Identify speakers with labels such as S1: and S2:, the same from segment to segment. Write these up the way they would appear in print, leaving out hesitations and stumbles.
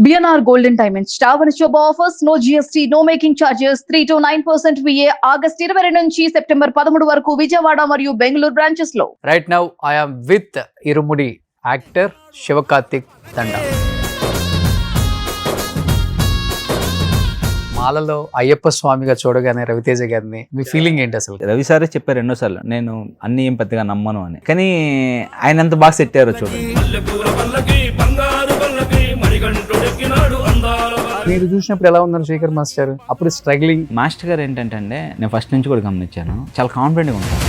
S1: BNR Golden Diamonds Tower Job offers no GST, no making charges, 3 to 9% VA August 22 నుంచి September 13 వరకు విజయవాడ మరియు Bengaluru branches లో.
S2: Right now I am with Irumudi actor Shivakarthik Danda. మాలలో అయ్యప్ప స్వామిగా చూడగానే రవితేజ గారిని మీ feeling ఏంటి అసలు?
S3: రవి సారే చెప్పారు ఎన్నోసార్లు, నేను అన్ని ఏం పెద్దగా నమ్మను అని. కానీ ఆయన ఎంత బాగా సెట్టారో చూడండి.
S2: మీరు చూసినప్పుడు ఎలా ఉన్నారు శేఖర్ మాస్టర్? అప్పుడు స్ట్రగ్లింగ్.
S3: మాస్టర్ గారు ఏంటంటే అండి, నేను ఫస్ట్ నుంచి కూడా గమనించాను, చాలా కాన్ఫిడెంట్గా ఉంటాను.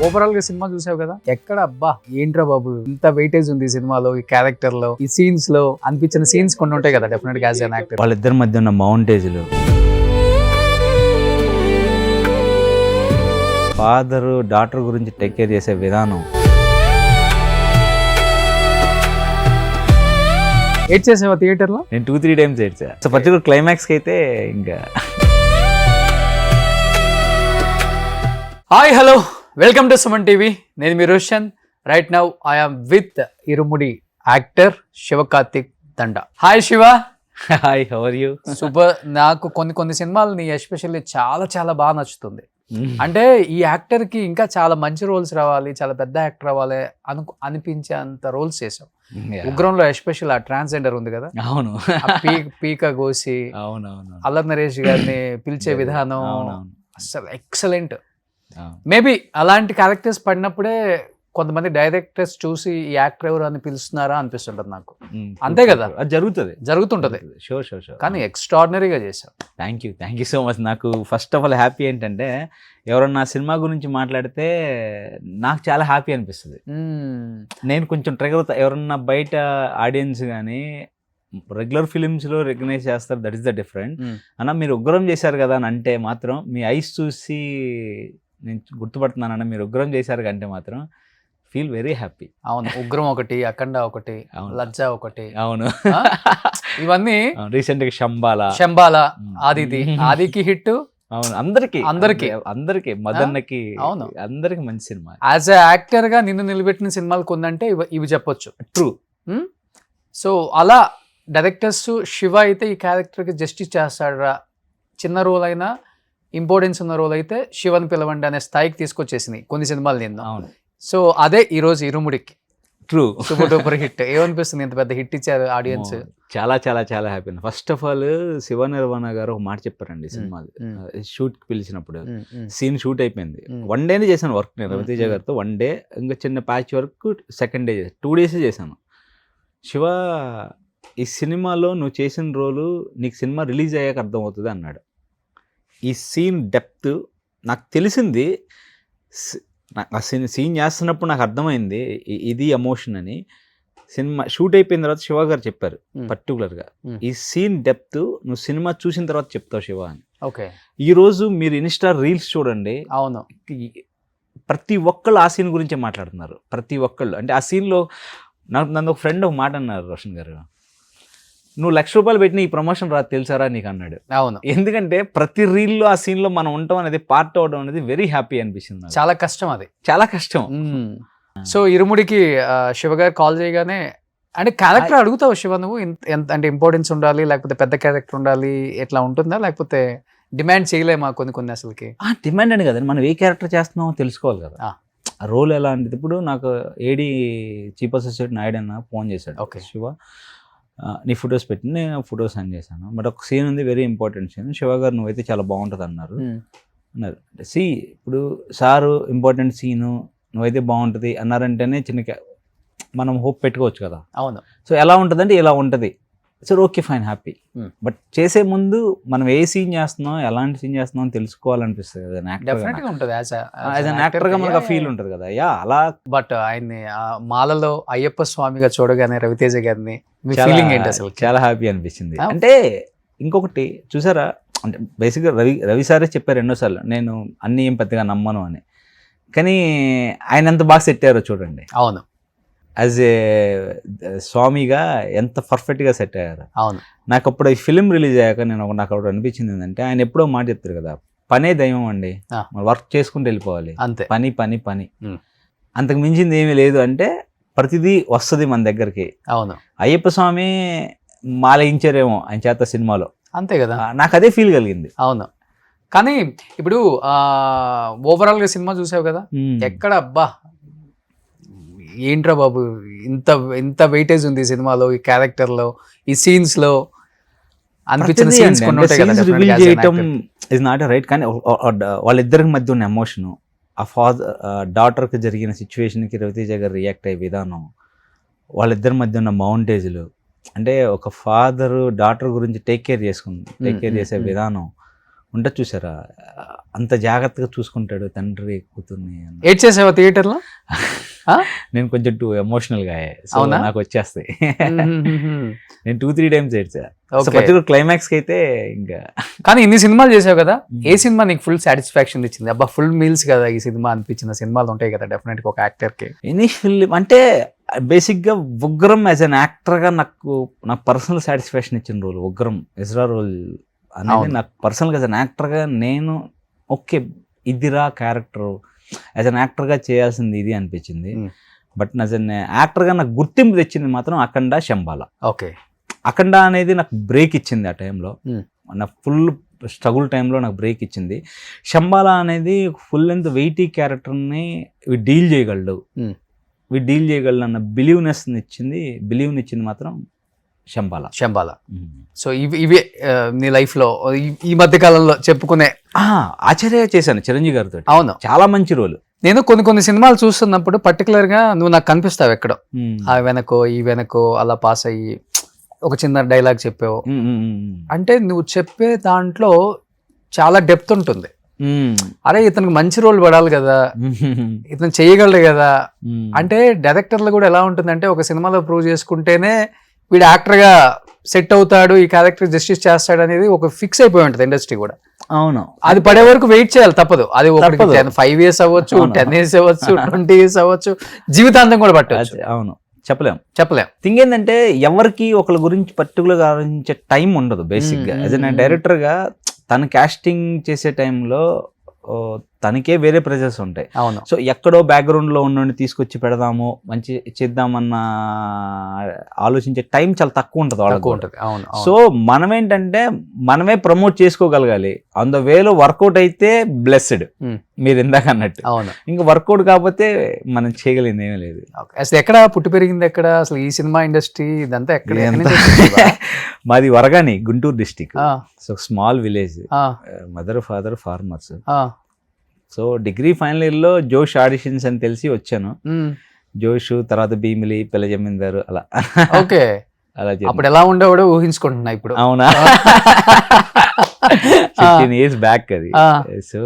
S2: ఓవరాల్ గా సినిమా చూసావు కదా, ఎక్కడ అబ్బా ఏంట్రా బాబు ఇంత వెయిటేజ్ ఉంది ఈ సినిమాలో, ఈ క్యారెక్టర్ లో, ఈ సీన్స్ లో అనిపించిన సీన్స్ కొన్ని ఉంటాయి కదా డెఫినెట్ గా యాజ్ అన్ యాక్టర్.
S3: వాళ్ళిద్దరి మధ్య ఉన్న మౌంటేజ్లు, ఫాదర్ డాటర్ గురించి టేక్ కేర్ చేసే విధానం.
S2: ఏడ్ చేసావా థియేటర్ లో?
S3: నేను 2-3 టైమ్స్ ఏడ్చా. సో పర్టికులర్ క్లైమాక్స్ కి అయితే ఇంకా.
S2: Hi hello, welcome to Suman TV. నేను మీ Roshan. Right now I am with Irumudi actor Sivakarthik Danda. Hi Shiva.
S3: Hi, how are you?
S2: Super. నాకు కొన్ని సినిమాలని ఎస్పెషల్లీ చాలా బాగా నచ్చుతుంది. అంటే ఈ యాక్టర్ కి ఇంకా చాలా మంచి రోల్స్ రావాలి, చాలా పెద్ద యాక్టర్ రావాలి అనిపించే అంత రోల్స్ చేసాం. ఉగ్రంలో ఎస్పెషల్ ఆ ట్రాన్స్జెండర్ ఉంది కదా,
S3: అవును,
S2: పీక గోసి,
S3: అవునవును,
S2: అల్లరి నరేష్ గారిని పిలిచే విధానం అసలు ఎక్సలెంట్. మేబీ అలాంటి క్యారెక్టర్స్ పడినప్పుడే కొంతమంది డైరెక్టర్స్ చూసి ఈ యాక్టర్ ఎవరు అని పిలుస్తున్నారా అనిపిస్తుంటది నాకు. అంతే కదా,
S3: అది జరుగుతుంటది. షూర్.
S2: కానీ ఎక్స్ట్రాడినరీగా చేశారు.
S3: Thank you so much. నాకు ఫస్ట్ ఆఫ్ ఆల్ హ్యాపీ ఏంటంటే, ఎవరన్నా సినిమా గురించి మాట్లాడితే నాకు చాలా హ్యాపీ అనిపిస్తుంది. నేను కొంచెం ట్రిగర్ అవుతా. ఎవరన్నా బయట ఆడియన్స్ కానీ రెగ్యులర్ ఫిలిమ్స్లో రికగ్నైజ్ చేస్తారు, దట్ ఈస్ ద డిఫరెంట్. అన్న మీరు ఉగ్రం చేశారు కదా అని అంటే మాత్రం, మీ ఐస్ చూసి నేను గుర్తుపడుతున్నానన్న, మీరు ఉగ్రం చేశారు అంటే మాత్రం ఫీల్ వెరీ హ్యాపీ.
S2: అవును, ఉగ్రం ఒకటి, అఖండ ఒకటి, లజ్జ ఒకటి,
S3: అవును,
S2: ఇవన్నీ
S3: రీసెంట్గా శంబాల,
S2: ఆదికి హిట్.
S3: అవును, అందరికి మదన్నకి,
S2: అవును,
S3: అందరికి మంచి సినిమా.
S2: యాజ్ ఎ యాక్టర్ గా నిన్ను నిలబెట్టిన సినిమాలు కొందంటే ఇవి చెప్పొచ్చు.
S3: ట్రూ.
S2: సో అలా డైరెక్టర్స్ శివ అయితే ఈ క్యారెక్టర్ కి జస్టిస్ చేస్తాడరా, చిన్న రోల్ అయినా ఇంపార్టెన్స్ ఉన్న రోల్ అయితే శివని పిలవండి అనే స్థాయికి తీసుకొచ్చేసింది కొన్ని సినిమాలు నేను.
S3: అవును.
S2: సో అదే ఈ రోజు ఇరుముడికి
S3: ట్రూ
S2: సూపర్ డూపర్ హిట్. ఏమనిపిస్తుంది ఇంత పెద్ద హిట్ ఇచ్చారు ఆడియన్స్?
S3: చాలా happy. First of all Shiva Nirvana గారు ఒక మాట చెప్పారండి సినిమా షూట్ కి పిలిచినప్పుడు. సీన్ షూట్ అయిపోయింది, 1 డేనే చేశాను వర్క్ నేను రవితేజ గారితో. 1 డే, ఇంకా చిన్న patch work 2nd day, 2 days చేశాను. శివ, ఈ సినిమాలో నువ్వు చేసిన రోలు నీకు సినిమా రిలీజ్ అయ్యాక అర్థమవుతుంది అన్నాడు. ఈ సీన్ డెప్త్ నాకు తెలిసింది. ఆ సీన్ చేస్తున్నప్పుడు నాకు అర్థమైంది ఇది ఎమోషన్ అని. సినిమా షూట్ అయిపోయిన తర్వాత శివ గారు చెప్పారు పర్టికులర్గా, ఈ సీన్ డెప్త్ నువ్వు సినిమా చూసిన తర్వాత చెప్తావు శివ అని.
S2: ఓకే.
S3: ఈరోజు మీరు ఇన్స్టా రీల్స్ చూడండి,
S2: అవును,
S3: ప్రతి ఒక్కళ్ళు ఆ సీన్ గురించే మాట్లాడుతున్నారు. ప్రతి ఒక్కళ్ళు అంటే ఆ సీన్లో నన్ను ఒక ఫ్రెండ్ ఒక మాట అన్నారు, రోషన్ గారు, నువ్వు ₹1,00,000 పెట్టిన ఈ ప్రమోషన్ రాదు తెలుసారా నీకు అన్నాడు.
S2: అవును,
S3: ఎందుకంటే ప్రతి రీల్లో ఆ సీన్లో మనం ఉంటాం అనేది, పార్ట్ అవడం అనేది వెరీ హ్యాపీ అనిపిస్తుంది.
S2: చాలా కష్టం అది,
S3: చాలా కష్టం.
S2: సో ఇరుముడికి శివ గారు కాల్ చేయగానే, అంటే క్యారెక్టర్ అడుగుతావు శివ నువ్వు ఎంత అంటే ఇంపార్టెన్స్ ఉండాలి, లేకపోతే పెద్ద క్యారెక్టర్ ఉండాలి, ఎట్లా ఉంటుందా, లేకపోతే డిమాండ్ చేయలేమా కొన్ని అసలుకి?
S3: డిమాండ్ అని కదండి, మనం ఏ క్యారెక్టర్ చేస్తున్నామో తెలుసుకోవాలి కదా, ఆ రోల్ ఎలా అంటే. ఇప్పుడు నాకు ఏడి చీఫ్ అసిస్టెంట్ నాయుడు అన్న ఫోన్ చేశాడు, ఓకే శివ నీ ఫొటోస్ పెట్టి, నేను ఫొటోస్ సెండ్ చేశాను, బట్ ఒక సీన్ ఉంది వెరీ ఇంపార్టెంట్ సీన్, శివ గారు నువ్వైతే చాలా బాగుంటుంది అన్నారు. ఇప్పుడు సారు ఇంపార్టెంట్ సీను నువ్వైతే బాగుంటుంది అన్నారంటేనే మనం హోప్ పెట్టుకోవచ్చు కదా.
S2: అవును. సో
S3: ఎలా ఉంటుందంటే ఇలా ఉంటుంది, సరే ఓకే ఫైన్ హ్యాపీ. బట్ చేసే ముందు మనం ఏ సీన్ చేస్తున్నాం, ఎలాంటి సీన్ చేస్తున్నాం అని తెలుసుకోవాలనిపిస్తుంది కదా. యాక్టర్గా మనకు ఫీల్ ఉంటుంది కదా. అలా.
S2: బట్ ఆయన్ని మాలలో అయ్యప్ప స్వామిగా చూడగానే రవితేజ గారిని మీ ఫీలింగ్ ఏంటి అసలు?
S3: చాలా హ్యాపీ అనిపించింది. అంటే ఇంకొకటి చూసారా, అంటే బేసిక్గా రవి సారే చెప్పారు ఎన్నోసార్లు, నేను అన్ని ఏం పెద్దగా నమ్మను అని. కానీ ఆయన ఎంత బాగా సెట్టారో చూడండి.
S2: అవును,
S3: యాజ్ ఏ స్వామిగా ఎంత పర్ఫెక్ట్గా సెట్ అయ్యారు.
S2: అవును.
S3: నాకు అప్పుడు ఈ ఫిలిం రిలీజ్ అయ్యాక నాకు అప్పుడు అనిపించింది ఏంటంటే, ఆయన ఎప్పుడో మాట చెప్తారు కదా, పనే దైవం అండి, వర్క్ చేసుకుంటూ వెళ్ళిపోవాలి,
S2: అంతే,
S3: పని. అంతకు మించింది ఏమీ లేదు అంటే ప్రతిదీ వస్తుంది మన దగ్గరికి.
S2: అవును,
S3: అయ్యప్ప స్వామి మాలయించారేమో ఆయన చేత సినిమాలో,
S2: అంతే కదా.
S3: నాకు అదే ఫీల్ కలిగింది.
S2: అవును, కానీ ఇప్పుడు ఓవరాల్ గా సినిమా చూసావు కదా, ఎక్కడ అబ్బా ఏంట్రా బాబు ఇంత ఇంత వెయిటేజ్ ఉంది ఈ సినిమాలో, ఈ క్యారెక్టర్ లో, ఈ సీన్స్ లో అనిపించిన సీన్స్ కొన్ని ఉంటాయి కదా.
S3: రివీల్ చేయటం ఇస్ నాట్ రైట్, కానీ వాళ్ళిద్దరికి మధ్య ఉన్న ఎమోషను, ఆ డాటర్ కి జరిగిన సిచ్యువేషన్ కి రవితేజ గారు రియాక్ట్ అయ్యే విధానం, వాళ్ళిద్దరి మధ్య ఉన్న మౌంటేజ్లు, అంటే ఒక ఫాదర్ డాటర్ గురించి టేక్ కేర్ చేసే విధానం ఉంటుంది చూసారా, అంత జాగ్రత్తగా చూసుకుంటాడు తండ్రి కూతుర్ని.
S2: ఏడ్ చేసావా థియేటర్ లో?
S3: నేను కొంచెం ఎమోషనల్ గా నాకు వచ్చేస్తాయి. నేను 2-3 టైమ్స్ ఏడ్చా పర్టికులర్ క్లైమాక్స్ కి అయితే. ఇంకా
S2: కానీ ఇన్ని సినిమాలు చేసావు కదా, ఏ సినిమా నీకు ఫుల్ సాటిస్ఫాక్షన్ ఇచ్చింది? అబ్బా ఫుల్ మీల్స్ కదా ఈ సినిమా అనిపించిన సినిమాలు ఉంటాయి కదా డెఫినెట్ గా ఒక యాక్టర్ కి.
S3: ఎనీ ఫిల్మ్ అంటే బేసిక్ గా ఉగ్రం యాజ్ అన్ యాక్టర్ గా నాకు పర్సనల్ సాటిస్ఫాక్షన్ ఇచ్చిన రోల్ ఉగ్రం. ఎజ్రా రోల్ అనేది నాకు పర్సనల్ గా యాజ్ అన్ యాక్టర్ గా నేను ఓకే ఇదిరా క్యారెక్టర్, యాజ్ అన్ యాక్టర్ గా చేయాల్సింది ఇది అనిపించింది. బట్ యాజ్ అన్ యాక్టర్ గా నాకు గుర్తింపు తెచ్చింది మాత్రం అఖండ, శంబాల.
S2: ఓకే,
S3: అఖండ అనేది నాకు బ్రేక్ ఇచ్చింది ఆ టైంలో, నా ఫుల్ స్ట్రగుల్ టైంలో నాకు బ్రేక్ ఇచ్చింది. శంబాల అనేది ఫుల్ లెంత్ వెయిటీ క్యారెక్టర్ని డీల్ చేయగలడు అన్న బిలీవ్నెస్ని ఇచ్చింది మాత్రం శంబాల.
S2: సో ఇవే నీ లైఫ్ లో ఈ మధ్య కాలంలో చెప్పుకునే
S3: ఆశ్చర్య చేశాను చిరంజీవి గారితో.
S2: అవును,
S3: చాలా మంచి రోల్.
S2: నేను కొన్ని సినిమాలు చూస్తున్నప్పుడు పర్టికులర్ గా నువ్వు నాకు కనిపిస్తావు ఎక్కడో, ఆ వెనకో ఈ వెనకో అలా పాస్ అయ్యి ఒక చిన్న డైలాగ్ చెప్పావు. అంటే నువ్వు చెప్పే దాంట్లో చాలా డెప్త్ ఉంటుంది. అరే ఇతనికి మంచి రోల్ పడాలి కదా, ఇతను చేయగలడు కదా. అంటే డైరెక్టర్లు కూడా ఎలా ఉంటుందంటే ఒక సినిమాలో ప్రూవ్ చేసుకుంటేనే వీడు యాక్టర్ గా సెట్ అవుతాడు, ఈ క్యారెక్టర్ జస్టిస్ చేస్తాడు అనేది ఒక ఫిక్స్ అయిపోయి ఉంటుంది ఇండస్ట్రీ కూడా.
S3: అవును,
S2: అది పడే వరకు వెయిట్ చేయాలి, తప్పదు. అది 5 years అవ్వచ్చు, 10 years అవ్వచ్చు, 20 years అవ్వచ్చు, జీవితాంతం కూడా పట్టవచ్చు.
S3: అవును, చెప్పలేం. థింగ్ ఏంటంటే ఎవరికి ఒకరి గురించి పర్టికులర్ గా ఆలోచించే టైం ఉండదు బేసిక్ గా. యాజ్ అ డైరెక్టర్ గా తను కాస్టింగ్ చేసే టైంలో తనకే వేరే ప్రెజర్స్ ఉంటాయి.
S2: అవును,
S3: సో ఎక్కడో బ్యాక్గ్రౌండ్ లో ఉన్న తీసుకొచ్చి పెడదాము, మంచి చేద్దామన్న ఆలోచించే టైం చాలా తక్కువ ఉంటుంది వాళ్ళకు. సో మనమేంటంటే మనమే ప్రమోట్ చేసుకోగలగాలి. ఆన్ ద వేలో వర్కౌట్ అయితే బ్లెస్డ్, మీరు ఇందాక అన్నట్టు.
S2: అవును,
S3: ఇంకా వర్కౌట్ కాకపోతే మనం చేయగలిగింది ఏమీ లేదు.
S2: అసలు ఎక్కడ పుట్టి పెరిగింది ఎక్కడ అసలు ఈ సినిమా ఇండస్ట్రీ ఇదంతా ఎక్కడ?
S3: మాది Varagani, Guntur district. So small village, mother father farmers. So degree final year లో జోష్ ఆడిషన్స్ అని తెలిసి వచ్చాను. జోష్ తర్వాత భీమిలి, పిల్ల జమీందారు అలా.
S2: ఓకే, అలా అప్పుడు ఎలా ఉండేవాడో ఊహించుకుంటున్నా ఇప్పుడు.
S3: అవునా, 15 years బ్యాక్ అది. సో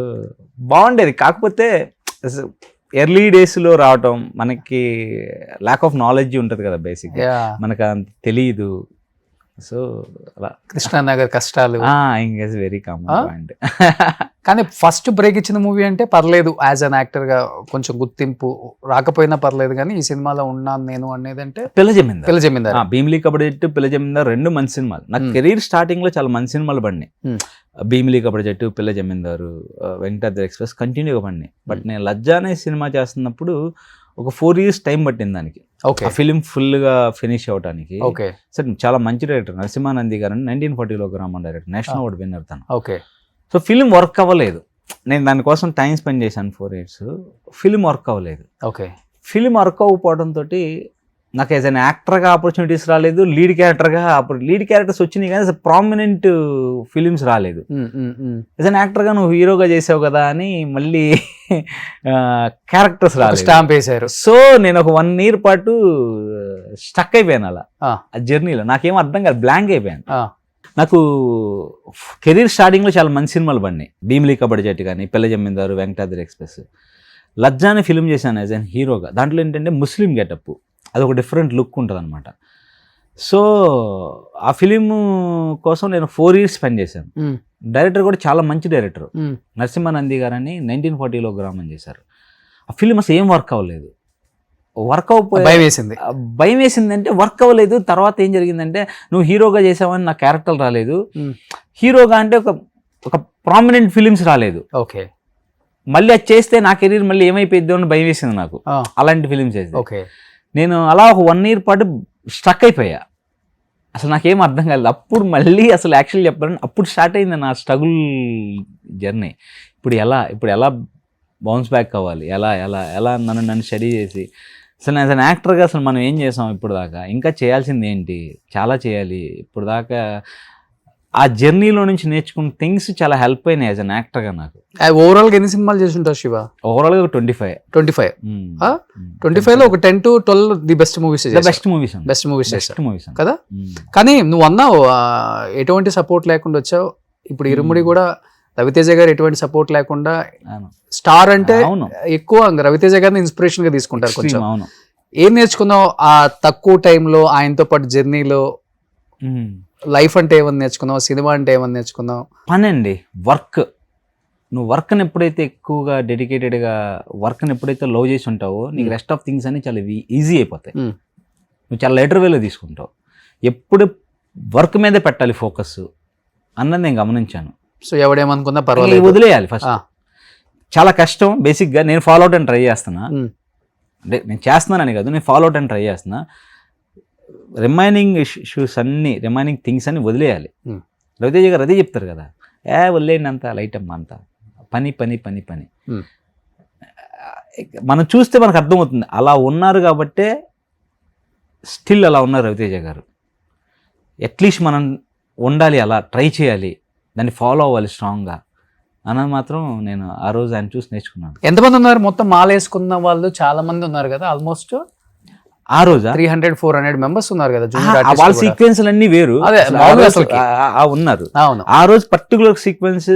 S3: బాగుండేది. కాకపోతే ఎర్లీ డేస్ లో రావటం, మనకి ల్యాక్ ఆఫ్ నాలెడ్జ్ ఉంటుంది కదా బేసిక్, మనకు అంత తెలియదు. సో అలా
S2: కృష్ణానగర్ కష్టాలు
S3: వెరీ కామన్ పాయింట్.
S2: కానీ ఫస్ట్ బ్రేక్ ఇచ్చిన మూవీ అంటే పర్లేదు, యాజ్ అన్ యాక్టర్ గా కొంచెం గుర్తింపు రాకపోయినా పర్లేదు, కానీ ఈ సినిమాలో ఉన్నాను నేను అనేది అంటే
S3: పిల్ల జమీందార్. భీమిలి కబడ్డీ జట్టు, పిల్ల జమీందార్ 2 మంచి సినిమాలు. నాకు కెరీర్ స్టార్టింగ్ లో చాలా మంచి సినిమాలు పడినాయి. భీమిలి కబడ్డీ జట్టు, పిల్ల జమీందారు, వెంకటాద్రి ఎక్స్ప్రెస్ కంటిన్యూగా పడినాయి. బట్ నేను లజ్జా అనే సినిమా చేస్తున్నప్పుడు ఒక 4 years టైం పట్టింది దానికి, ఆ ఫిలిం ఫుల్ గా ఫినిష్ అవడానికి. సరే, చాలా మంచి డైరెక్టర్ నరసింహానంది గారు, 1940లో గ్రామం డైరెక్టర్, నేషనల్ అవార్డు విన్నర్ తను. సో ఫిలిం వర్క్ అవ్వలేదు. నేను దానికోసం టైం స్పెండ్ చేశాను 4 years. ఫిలిం వర్క్ అవ్వలేదు. ఫిలిం వర్క్ అవ్వకపోవడంతో నాకు యాజ్ అన్ యాక్టర్గా ఆపర్చునిటీస్ రాలేదు, లీడ్ క్యారెక్టర్స్ వచ్చినాయి కానీ ప్రామినెంట్ ఫిలిమ్స్ రాలేదు. యాజ్ అన్ యాక్టర్గా నువ్వు హీరోగా చేసావు కదా అని మళ్ళీ క్యారెక్టర్స్ రాలేదు,
S2: స్టాంప్ వేశారు.
S3: సో నేను ఒక 1 year పాటు స్టక్ అయిపోయాను అలా ఆ జర్నీలో. నాకేం అర్థం కాదు, బ్లాంక్ అయిపోయాను. నాకు కెరీర్ స్టార్టింగ్లో చాలా మంచి సినిమాలు పడినాయి. భీమిలి కబడ్డీ జట్టు కానీ, పిల్ల జమీందారు, వెంకటాద్రి ఎక్స్ప్రెస్. లజ్జా అనే ఫిలిం చేశాను యాజ్ అన్ హీరోగా. దాంట్లో ఏంటంటే ముస్లిం గెటప్, అది ఒక డిఫరెంట్ లుక్ ఉంటుంది అనమాట. సో ఆ ఫిలిం కోసం నేను 4 years స్పెండ్ చేశాను. డైరెక్టర్ కూడా చాలా మంచి డైరెక్టర్, నరసింహానంది గారని 1940లో గ్రామం చేశారు. ఆ ఫిలిం అసలు ఏం వర్క్ అవ్వలేదు. భయం వేసింది అంటే వర్క్ అవ్వలేదు. తర్వాత ఏం జరిగిందంటే, నువ్వు హీరోగా చేసావని నా క్యారెక్టర్ రాలేదు, హీరోగా అంటే ఒక ప్రామినెంట్ ఫిలిమ్స్ రాలేదు. మళ్ళీ అది చేస్తే నా కెరీర్ మళ్ళీ ఏమైపోయిద్దో అని భయం వేసింది నాకు, అలాంటి ఫిలిమ్స్ చేస్తే. నేను అలా ఒక 1 year పాటు స్ట్రక్ అయిపోయా. అసలు నాకేం అర్థం కాలేదు. అప్పుడు మళ్ళీ అసలు యాక్చువల్ చెప్పాలంటే అప్పుడు స్టార్ట్ అయింది నా స్ట్రగుల్ జర్నీ. ఇప్పుడు ఎలా బౌన్స్ బ్యాక్ అవ్వాలి, ఎలా నన్ను స్టడీ చేసి అసలు యాజ్ అన్ యాక్టర్గా అసలు మనం ఏం చేసాం ఇప్పుడు దాకా, ఇంకా చేయాల్సింది ఏంటి, చాలా చేయాలి. ఇప్పుడు దాకా ఆ జర్నీలో నుంచి నేర్చుకున్న థింగ్స్ చాలా హెల్ప్ అయినాయి యాజ్ అన్ యాక్టర్గా నాకు.
S2: ఓవరాల్గా ఎన్ని సినిమాలు చేసి ఉంటావు శివ?
S3: ఓవరాల్గా 25.
S2: 25లో ఒక 10 to 12 the best movies
S3: best movies
S2: కదా. కానీ నువ్వు అన్నావు ఎటువంటి సపోర్ట్ లేకుండా వచ్చావు. ఇప్పుడు ఇరుముడి కూడా రవితేజ గారు ఎటువంటి సపోర్ట్ లేకుండా స్టార్ అంటే ఎక్కువ రవితేజ గారిని ఇన్స్పిరేషన్ గా తీసుకుంటారు. కొంచెం ఏం నేర్చుకున్నావు ఆ తక్కువ టైంలో ఆయనతో పాటు జర్నీలో? లైఫ్ అంటే ఏమని నేర్చుకున్నావు, సినిమా అంటే ఏమని నేర్చుకున్నావు?
S3: పని అండి, వర్క్. నువ్వు వర్క్ని ఎప్పుడైతే ఎక్కువగా డెడికేటెడ్గా వర్క్ని ఎప్పుడైతే లవ్ చేసి ఉంటావో నీకు రెస్ట్ ఆఫ్ థింగ్స్ అన్ని చాలా ఈజీ అయిపోతాయి. నువ్వు చాలా లెటర్ వేలో తీసుకుంటావు. ఎప్పుడు వర్క్ మీదే పెట్టాలి ఫోకస్ అన్నది నేను గమనించాను.
S2: సో ఎవడేమనుకున్నా పర్వాలేదు,
S3: వదిలేయాలి ఫస్ట్. చాలా కష్టం బేసిక్గా. నేను ఫాలో అవుట్ అని ట్రై చేస్తున్నా, అంటే నేను చేస్తున్నానని కాదు, నేను ఫాలో అవుట్ అని ట్రై చేస్తున్నా. రిమైనింగ్ ఇష్యూస్ అన్ని, రిమైనింగ్ థింగ్స్ అన్ని వదిలేయాలి. రవితేజ గారు అదే చెప్తారు కదా, వదిలేయండి అంత లైట్ అమ్మ, అంత పని పని పని పని. మనం చూస్తే మనకు అర్థమవుతుంది అలా ఉన్నారు కాబట్టే స్టిల్ అలా ఉన్నారు రవితేజ గారు. అట్లీస్ట్ మనం ఉండాలి, అలా ట్రై చేయాలి, దాన్ని ఫాలో అవ్వాలి స్ట్రాంగ్గా అన్నది మాత్రం నేను ఆ రోజు ఆయన చూసి నేర్చుకున్నాను.
S2: ఎంతమంది ఉన్నారు మొత్తం మాల వేసుకున్న వాళ్ళు? చాలా మంది ఉన్నారు కదా, ఆల్మోస్ట్
S3: ఆ రోజు
S2: 300-400 మెంబర్స్ ఉన్నారు కదా.
S3: వాళ్ళ సీక్వెన్స్ అన్ని వేరు ఉన్నారు. ఆ రోజు పర్టికులర్ సీక్వెన్స్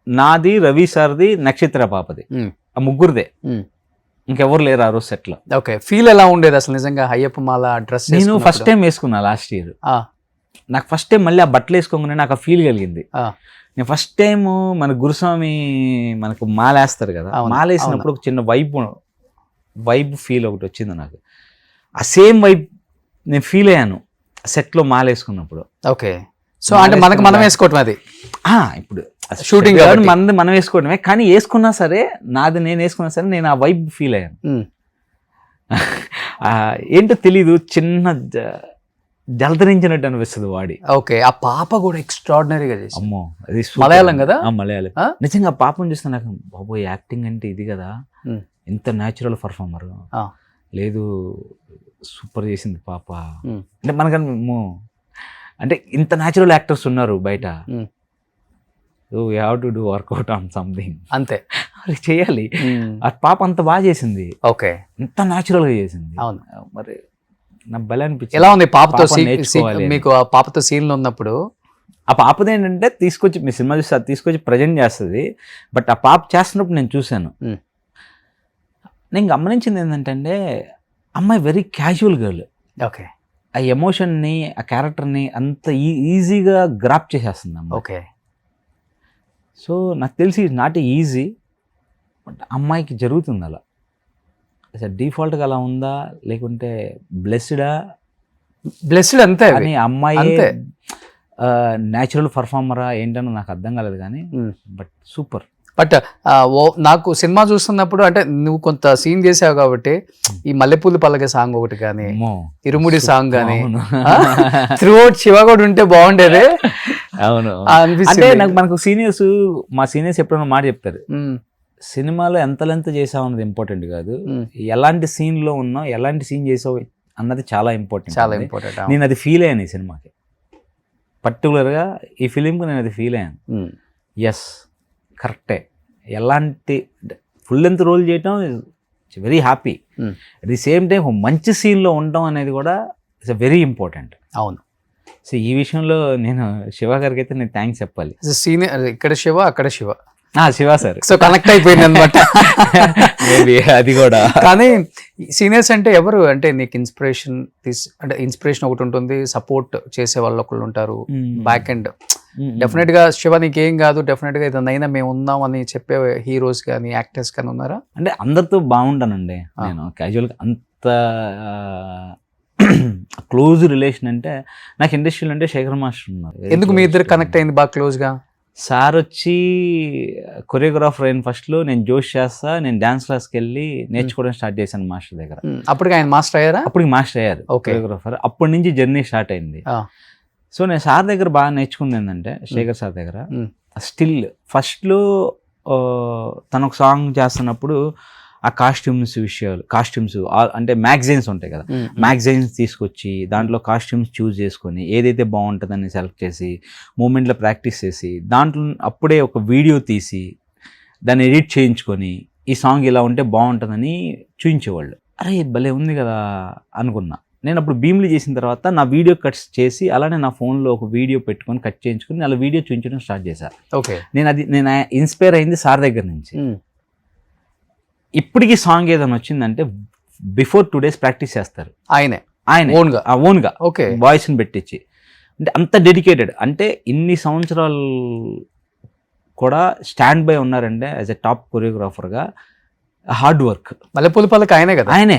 S3: నాది, రవి సార్ది, నక్షత్ర పాపది, ఆ ముగ్గురుదే, ఇంకెవరు లేరు ఆ రోజు సెట్ లో.
S2: ఓకే, ఫీల్ ఎలా ఉండేది అసలు నిజంగా అయ్యప్ప మాల డ్రెస్?
S3: నేను ఫస్ట్ టైం వేసుకున్నా లాస్ట్ ఇయర్. నాకు ఫస్ట్ టైం మళ్ళీ ఆ బట్టలు వేసుకోగానే నాకు ఆ ఫీల్ కలిగింది. నేను ఫస్ట్ టైం మన గురుస్వామి మనకు మాల వేస్తారు కదా, మాల వేసినప్పుడు ఒక చిన్న వైబ్ ఫీల్ ఒకటి వచ్చింది నాకు. ఆ సేమ్ వైబ్ నేను ఫీల్ అయ్యాను సెట్లో మాల వేసుకున్నప్పుడు.
S2: ఓకే, సో అంటే మనకు మనం వేసుకోవటం అది
S3: ఇప్పుడు
S2: షూటింగ్
S3: మనం వేసుకోవడమే, కానీ వేసుకున్నా సరే నాది నేను వేసుకున్నా సరే నేను ఆ వైబ్ ఫీల్ అయ్యాను. ఏంటో తెలీదు, చిన్న జలధరించినట్టు అనిపిస్తుంది వాడి.
S2: ఓకే, ఆ పాప కూడా ఎక్స్ట్రాడినరీగా చేసి.
S3: అమ్మో, అది
S2: మలయాళం కదా?
S3: మలయాళం. నిజంగా ఆ పాపను చూస్తే నాకు బాబోయ్, యాక్టింగ్ అంటే ఇది కదా, ఎంత న్యాచురల్ పర్ఫార్మర్. లేదు, సూపర్ చేసింది పాప. అంటే మనకన్నా అంటే ఇంత న్యాచురల్ యాక్టర్స్ ఉన్నారు బయట. You have to do workout on something, అంతే అది చేయాలి. ఆ పాప అంత బాగా చేసింది.
S2: ఓకే,
S3: ఎంత న్యాచురల్ గా చేసింది.
S2: అవును,
S3: మరి నాకు భలే అనిపించింది.
S2: ఎలా ఉంది పాపతో మీకు? ఆ పాపతో సీన్లు ఉన్నప్పుడు
S3: ఆ పాపది ఏంటంటే తీసుకొచ్చి మీ సినిమా చూస్తే అది తీసుకొచ్చి ప్రజెంట్ చేస్తుంది. బట్ ఆ పాప చేస్తున్నప్పుడు నేను చూశాను, నేను గమనించింది ఏంటంటే అమ్మాయి వెరీ క్యాజువల్ గర్ల్.
S2: ఓకే,
S3: ఆ ఎమోషన్ని, ఆ క్యారెక్టర్ని అంత ఈజీగా గ్రాప్ చేసేస్తుంది అమ్మ.
S2: ఓకే,
S3: సో నాకు తెలిసి ఇట్స్ నాట్ ఈజీ, బట్ అమ్మాయికి జరుగుతుంది అలా. డిఫాల్ట్గా అలా ఉందా లేకుంటే బ్లెస్డ్ అంతే అని అమ్మాయి న్యాచురల్ పర్ఫార్మరా ఏంటనో నాకు అర్థం కాలేదు, కానీ బట్ సూపర్.
S2: బట్ నాకు సినిమా చూస్తున్నప్పుడు అంటే నువ్వు కొంత సీన్ చేసావు కాబట్టి ఈ మల్లెపూలు పల్లకి సాంగ్ ఒకటి కానీ, ఇరుముడి సాంగ్ కానీ, త్రూ అవుట్ శివ కూడా ఉంటే బాగుండేది.
S3: అవును, అంటే నాకు మనకు మా సీనియర్స్ ఎప్పుడైనా మాట చెప్తారు, సినిమాలో ఎంత లెంత్ చేసావు అన్నది ఇంపార్టెంట్ కాదు, ఎలాంటి సీన్లో ఉన్నావు, ఎలాంటి సీన్ చేసావు అన్నది చాలా ఇంపార్టెంట్. నేను అది ఫీల్ అయ్యాను ఈ సినిమాకి, పర్టికులర్గా ఈ ఫిలింకి నేను అది ఫీల్ అయ్యాను. ఎస్, కరెక్టే. ఎలాంటి ఫుల్ లెంత్ రోల్ చేయటం very happy. At the same time మంచి సీన్లో ఉండటం అనేది కూడా ఇట్స్ వెరీ ఇంపార్టెంట్.
S2: అవును,
S3: సో ఈ విషయంలో నేను శివ గారికి అయితే నేను థ్యాంక్స్ చెప్పాలి.
S2: సీనియర్ ఇక్కడ శివ, అక్కడ Shiva,
S3: Shiva sir.
S2: So connect అయిపోయింది అనమాట.
S3: అది కూడా.
S2: కానీ సీనియర్స్ అంటే ఎవరు అంటే నీకు ఇన్స్పిరేషన్ అంటే ఇన్స్పిరేషన్ ఒకటి ఉంటుంది, సపోర్ట్ చేసే వాళ్ళు ఒకళ్ళు ఉంటారు, బ్యాక్ ఎండ్. డెఫినెట్ గా శివ నీకేం కాదు, డెఫినెట్ గా ఇదైనా మేము ఉన్నాం అని చెప్పే హీరోస్ కానీ యాక్టర్స్ కానీ ఉన్నారా?
S3: అంటే అందరితో బాగుంటానండి నేను క్యాజువల్గా. అంత క్లోజ్ రిలేషన్ అంటే నాకు ఇండస్ట్రీలో అంటే శేఖర్ మాస్టర్ ఉన్నారు.
S2: ఎందుకు మీ ఇద్దరు కనెక్ట్ అయింది బాగా క్లోజ్ గా?
S3: సార్ వచ్చి కొరియోగ్రాఫర్ అయిన ఫస్ట్లో నేను జోష్ చేస్తా, నేను డాన్స్ క్లాస్కి వెళ్ళి నేర్చుకోవడం స్టార్ట్ చేశాను మాస్టర్ దగ్గర.
S2: అప్పటికి ఆయన మాస్టర్ అయ్యారా?
S3: అప్పటికి మాస్టర్ అయ్యారు కొరియోగ్రాఫర్. అప్పటి నుంచి జర్నీ స్టార్ట్ అయింది. సో నేను సార్ దగ్గర బాగా నేర్చుకుంది ఏంటంటే, శేఖర్ సార్ దగ్గర స్టిల్ ఫస్ట్లో తను ఒక సాంగ్ చేస్తున్నప్పుడు ఆ కాస్ట్యూమ్స్ అంటే మ్యాగజైన్స్ ఉంటాయి కదా, మ్యాగజైన్స్ తీసుకొచ్చి దాంట్లో కాస్ట్యూమ్స్ చూస్ చేసుకొని ఏదైతే బాగుంటుందని సెలెక్ట్ చేసి మూమెంట్లో ప్రాక్టీస్ చేసి దాంట్లో అప్పుడే ఒక వీడియో తీసి దాన్ని ఎడిట్ చేయించుకొని ఈ సాంగ్ ఇలా ఉంటే బాగుంటుందని చూపించేవాళ్ళు. అరే భలే ఉంది కదా అనుకున్నా. నేను అప్పుడు భీమ్లీ చేసిన తర్వాత నా వీడియో కట్స్ చేసి అలానే నా ఫోన్లో ఒక వీడియో పెట్టుకొని కట్ చేయించుకొని అలా వీడియో చూపించడం స్టార్ట్ చేశాను. నేను ఇన్స్పైర్ అయింది సార్ దగ్గర నుంచి. ఇప్పటికీ సాంగ్ ఏదైనా వచ్చిందంటే బిఫోర్ 2 days ప్రాక్టీస్ చేస్తారు ఆయన ఓన్గా వాయిస్ని పెట్టించి. అంటే అంత డెడికేటెడ్. అంటే ఇన్ని సంవత్సరాలు కూడా స్టాండ్ బై ఉన్నారంటే యాజ్ ఎ టాప్ కొరియోగ్రాఫర్గా. హార్డ్ వర్క్
S2: మల్లెపూల పల్లకి ఆయనే కదా,
S3: ఆయనే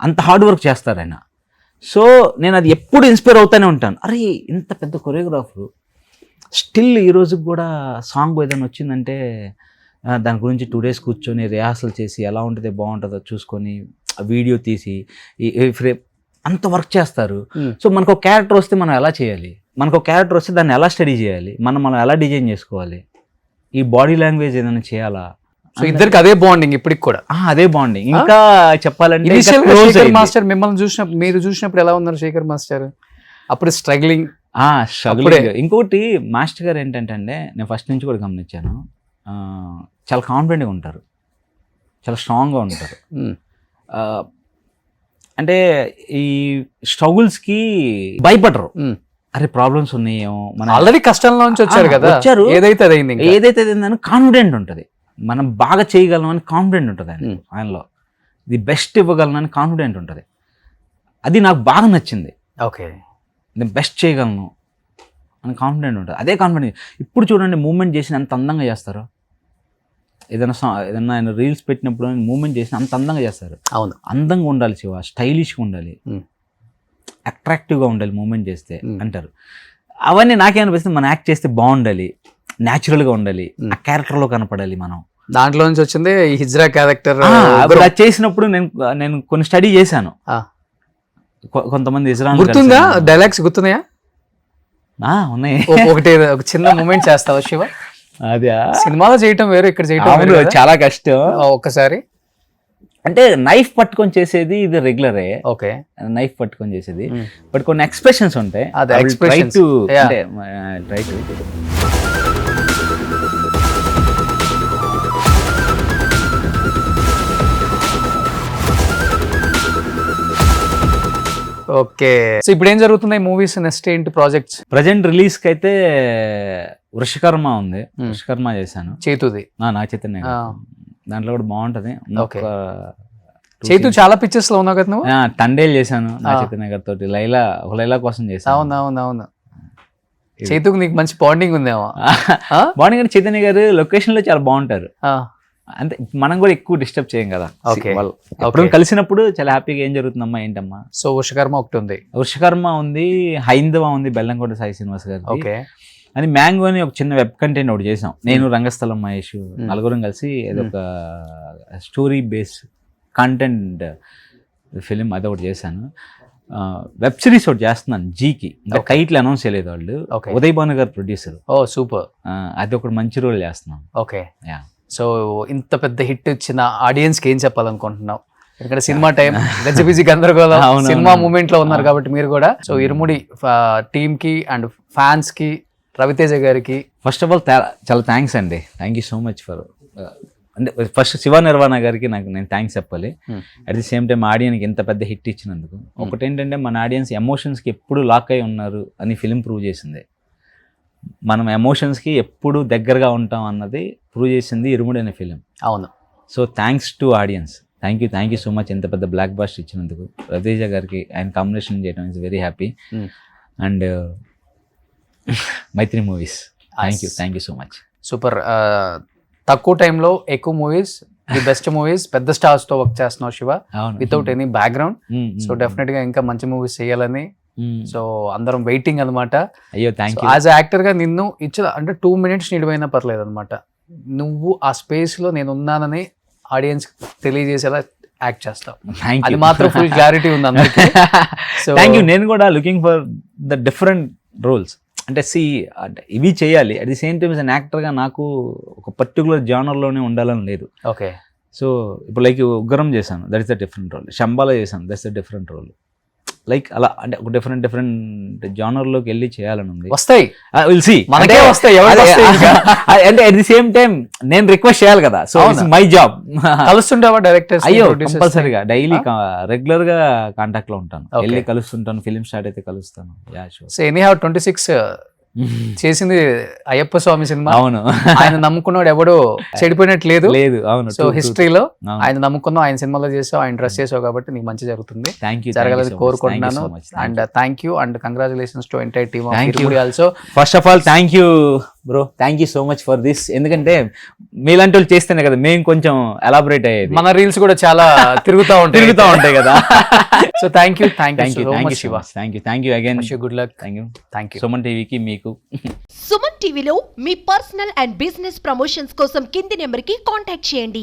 S3: అంత హార్డ్ వర్క్ చేస్తారు ఆయన. సో నేను అది ఎప్పుడు ఇన్స్పైర్ అవుతానే ఉంటాను. అరే ఇంత పెద్ద కొరియోగ్రాఫరు స్టిల్ ఈ రోజుకి కూడా సాంగ్ ఏదైనా వచ్చిందంటే దాని గురించి 2 days కూర్చొని రిహార్సల్ చేసి ఎలా ఉంటుంది బాగుంటుందో చూసుకొని వీడియో తీసి ఫ్రేమ్ అంత వర్క్ చేస్తారు. సో మనకు ఒక క్యారెక్టర్ వస్తే మనం ఎలా చేయాలి, మనకు ఒక క్యారెక్టర్ వస్తే దాన్ని ఎలా స్టడీ చేయాలి, మనం ఎలా డిజైన్ చేసుకోవాలి, ఈ బాడీ లాంగ్వేజ్ ఏదైనా చేయాలా.
S2: సో ఇద్దరికి అదే బాండింగ్ ఇప్పటికి కూడా.
S3: అదే బాండింగ్. ఇంకా చెప్పాలంటే
S2: శేఖర్ మాస్టర్ మిమ్మల్ని చూసినప్పుడు, మీరు చూసినప్పుడు ఎలా ఉన్నారు శేఖర్ మాస్టర్? అప్పుడు స్ట్రగ్లింగ్.
S3: ఇంకోటి మాస్టర్ గారు ఏంటంటే అండి, నేను ఫస్ట్ నుంచి కూడా గమనించాను, చాలా కాన్ఫిడెంట్గా ఉంటారు, చాలా స్ట్రాంగ్గా ఉంటారు. అంటే ఈ స్ట్రగుల్స్కి భయపడరు. అరే ప్రాబ్లమ్స్ ఉన్నాయేమో, మన
S2: ఆల్రెడీ కష్టంలో నుంచి వచ్చారు కదా, ఏదైతే
S3: అయిందని కాన్ఫిడెంట్ ఉంటుంది. మనం బాగా చేయగలం అని కాన్ఫిడెంట్ ఉంటుంది ఆయనలో. ది బెస్ట్ ఇవ్వగలను అని కాన్ఫిడెంట్ ఉంటుంది. అది నాకు బాగా నచ్చింది. నేను బెస్ట్ చేయగలను అని కాన్ఫిడెంట్ ఉంటుంది. అదే కాన్ఫిడెంట్. ఇప్పుడు చూడండి మూమెంట్ చేసిన ఎంత అందంగా చేస్తారో. ఏదైనా ఆయన రీల్స్ పెట్టినప్పుడు మూమెంట్ చేసిన అంత అందంగా చేస్తారు.
S2: అవును,
S3: అందంగా ఉండాలి శివ, స్టైలిష్గా ఉండాలి, అట్రాక్టివ్గా ఉండాలి మూమెంట్ చేస్తే అంటారు. అవన్నీ నాకేమనిపిస్తుంది, మనం యాక్ట్ చేస్తే బాగుండాలి, న్యాచురల్గా ఉండాలి, ఆ క్యారెక్టర్లో కనపడాలి. మనం
S2: దాంట్లో నుంచి వచ్చింది ఈ హిజ్రా క్యారెక్టర్.
S3: అది చేసినప్పుడు నేను కొన్ని స్టడీ చేశాను. కొంతమంది హిజ్రా
S2: గుర్తుందా, డైలాగ్స్ గుర్తున్నాయా?
S3: ఉన్నాయి.
S2: ఒక చిన్న మూమెంట్ చేస్తావా శివ?
S3: అదే
S2: సినిమాలో చేయటం వేరు, ఇక్కడ చేయటం
S3: చాలా కష్టం.
S2: ఒక్కసారి
S3: అంటే నైఫ్ పట్టుకొని చేసేది ఇది రెగ్యులరే. నైఫ్ పట్టుకొని చేసేది, బట్ కొన్ని ఎక్స్ప్రెషన్స్ ఉంటాయి.
S2: ఓకే. సో ఇప్పుడు ఏం జరుగుతున్నాయి మూవీస్, నెక్స్ట్ ఏంటి ప్రాజెక్ట్స్?
S3: ప్రజెంట్ రిలీజ్ కి అయితే వృషకర్మ ఉంది, వృషకర్మ చేశాను.
S2: చేతుది
S3: నా చైతన్య, దాంట్లో కూడా బాగుంటది.
S2: చేతు చాలా పిక్చర్స్ లో ఉన్నావు కదా నువ్వు.
S3: టండేల్ చేశాను నా చైతన్య గారి తోటి, లైలా కోసం చేశాను.
S2: అవును. చేతుకు నీకు మంచి బాండింగ్ ఉందేమో.
S3: బాండింగ్ అంటే చైతన్య గారు లొకేషన్ లో చాలా బాగుంటారు. అంటే మనం కూడా ఎక్కువ డిస్టర్బ్ చేయం కదా. అప్పుడు కలిసినప్పుడు చాలా హ్యాపీగా ఏం జరుగుతుందమ్మా ఏంటమ్మా.
S2: సో వృషకర్మ ఒకటి ఉంది,
S3: వృషకర్మ ఉంది, హైందవ ఉంది, బెల్లంకోట సాయి శ్రీనివాస్ గారు. అని మ్యాంగో అని ఒక చిన్న వెబ్ కంటెంట్ ఒకటి చేసాం, నేను రంగస్థలం మహేష్ నలుగురం కలిసి. ఏదొక స్టోరీ బేస్ కంటెంట్ ఫిలిం అది ఒకటి చేశాను. వెబ్ సిరీస్ ఒకటి చేస్తున్నాను జీకి, ఇంకా టైటిల్ అనౌన్స్ చేయలేదు వాళ్ళు. ఉదయ్ భాను గారు ప్రొడ్యూసర్.
S2: సూపర్.
S3: అది ఒకటి మంచి రోల్ చేస్తున్నాం.
S2: సో ఇంత పెద్ద హిట్ ఇచ్చిన ఆడియన్స్ కి ఏం చెప్పాలనుకుంటున్నావు? ఇక్కడ సినిమా టైం గజిబిజి గందరగోళం, సినిమా మూమెంట్ లో ఉన్నారు కాబట్టి మీరు కూడా. సో ఇరుముడి టీమ్ కి అండ్ ఫ్యాన్స్ కి, రవితేజ గారికి
S3: ఫస్ట్ ఆఫ్ ఆల్ చాలా థ్యాంక్స్ అండి. Thank you so much for, అంటే ఫస్ట్ శివ నిర్వాణ గారికి నేను థ్యాంక్స్ చెప్పాలి. అట్ ది సేమ్ టైం ఆడియన్కి ఇంత పెద్ద హిట్ ఇచ్చినందుకు. ఒకటి ఏంటంటే మన ఆడియన్స్ ఎమోషన్స్కి ఎప్పుడు లాక్ అయి ఉన్నారు అని ఫిలిం ప్రూవ్ చేసింది. మనం ఎమోషన్స్కి ఎప్పుడు దగ్గరగా ఉంటాం అన్నది ప్రూవ్ చేసింది ఇరుముడి అనే ఫిలిం.
S2: అవును.
S3: So thanks to audience, thank you so much ఇంత పెద్ద బ్లాక్ బాస్టర్ ఇచ్చినందుకు. రవితేజ గారికి ఆయన కాంబినేషన్ చేయడం is very happy. And Mythri movies, thank you so much.
S2: Super. తక్కువ టైంలో ఎక్కువ మూవీస్, ది బెస్ట్ మూవీస్, పెద్ద స్టార్స్ తో వర్క్ చేస్తున్నావు Siva, without any background. So definite గా ఇంకా మంచి మూవీస్ చేయాలని సో అందరం వెయిటింగ్ అనమాట.
S3: అయ్యో థ్యాంక్ యూ.
S2: యాజ్ యాక్టర్ గా నిన్ను ఇచ్చిన అంటే 2 minutes నిడిపోయినా పర్లేదు అనమాట. నువ్వు ఆ స్పేస్ లో నేను ఉన్నానని ఆడియన్స్ తెలియజేసేలా యాక్ట్ చేస్తావు.
S3: థ్యాంక్
S2: అది
S3: యూ.
S2: మాత్రం ఫుల్ క్లారిటీ ఉంది అందరికీ. So,
S3: thank you. నేను కూడా looking for the different roles. అంటే అంటే ఇవి చేయాలి, at the same time an యాక్టర్గా నాకు ఒక పర్టికులర్ జానర్లోనే ఉండాలని లేదు.
S2: ఓకే.
S3: సో ఇప్పుడు లైక్ ఉగ్రం చేశాను, that is the different role. Shambhala చేశాను, that's the different role. Like అలా అంటే ఒక డిఫరెంట్ జానర్లోకి వెళ్ళి చేయాలని ఉంది.
S2: వస్తాయి,
S3: విల్ సీ,
S2: మనకే వస్తాయి, ఎవరికి వస్తాయి ఇంకా?
S3: అంటే అట్ ది సేమ్ టైం నేను రిక్వెస్ట్ చేయాలి కదా, సో ఇట్స్ మై జాబ్.
S2: కలుస్తుంటావా డైరెక్టర్స్?
S3: అయ్యో కంపల్సరీగా డైలీ రెగ్యులర్ గా కాంటాక్ట్ లో ఉంటాను, వెళ్ళి కలుస్తుంటాను, ఫిలిం స్టార్ట్ అయితే కలుస్తాను.
S2: సో ఎనీ హావ్ 26 చేసింది అయ్యప్ప స్వామి సినిమా.
S3: అవును,
S2: ఆయన నమ్ముకున్నాడు ఎవడో చెడిపోయినట్టు లేదు.
S3: లేదు, అవును.
S2: సో హిస్టరీలో ఆయన నమ్ముకున్నావు, ఆయన సినిమాలో చేసావు, ఆయన డ్రెస్ చేసావు కాబట్టి నీకు మంచి జరుగుతుంది, జరగాలని కోరుకుంటున్నాను. And thank you and congratulations to entire team also.
S3: First of all thank you bro, thank you so much for this. ఎందుకంటే మీలాంటి వాళ్ళు చేస్తేనే కదా మేము కొంచెం ఎలాబరేట్ అయ్యేది.
S2: మన రీల్స్ కూడా చాలా తిరుగుతూ ఉంటాయి
S3: కదా.
S2: So thank you Shiva.
S3: Thank you again.
S2: Good luck.
S3: Thank you. Suman టీవీకి మీకు.
S4: సుమన్ టీవీలో మీ పర్సనల్ అండ్ బిజినెస్ ప్రమోషన్స్ కోసం కింది నెంబర్కి కాంటాక్ట్ చేయండి.